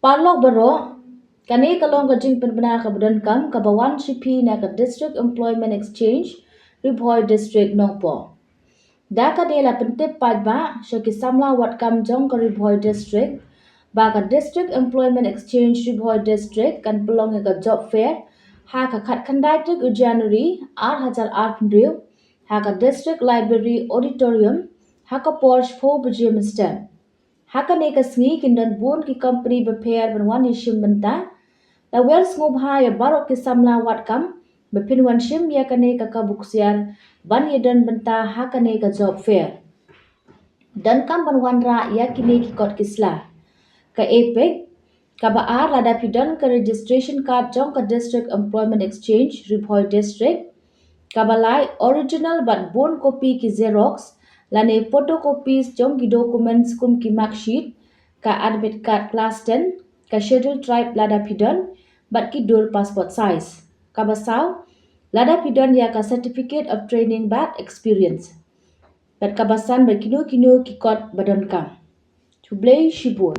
Parlok baro kani kalong ka jing penbena ka badan kam ka bawan shipi na ka district employment exchange Bhoi district Nongpoh. Da ka de la pentip pad ba shoki Samla Wadkam jong ka Bhoi district ba ka district employment exchange Bhoi district kan pelong ka job fair ha ka khat khandai tik u January 2008 ha ka district library auditorium ha ka Porsche 4 bujim stem. Hakane ka sngi kindan bun ki company bepair benwan ishim bynta la wer sngewbha ya barok ki Samla Wadkam bepin wan shim ya kane ka kabuksiar ban yedan bynta hakane ka job fair dan kam ban Wanrah ya kine ki kot kisla ka epek ka baar lada pidan ka registration card jong ka district employment exchange Bhoi district kabalai original but bone copy ki xerox lane photocopies jong ki documents kum ki mark sheet ka admit card class 10 ka schedule tribe lada pidon but ki dur passport size kabasaw lada pidon ya ka certificate of training but experience but kabasan berkinu kinu ki kot badon kam to blay shibun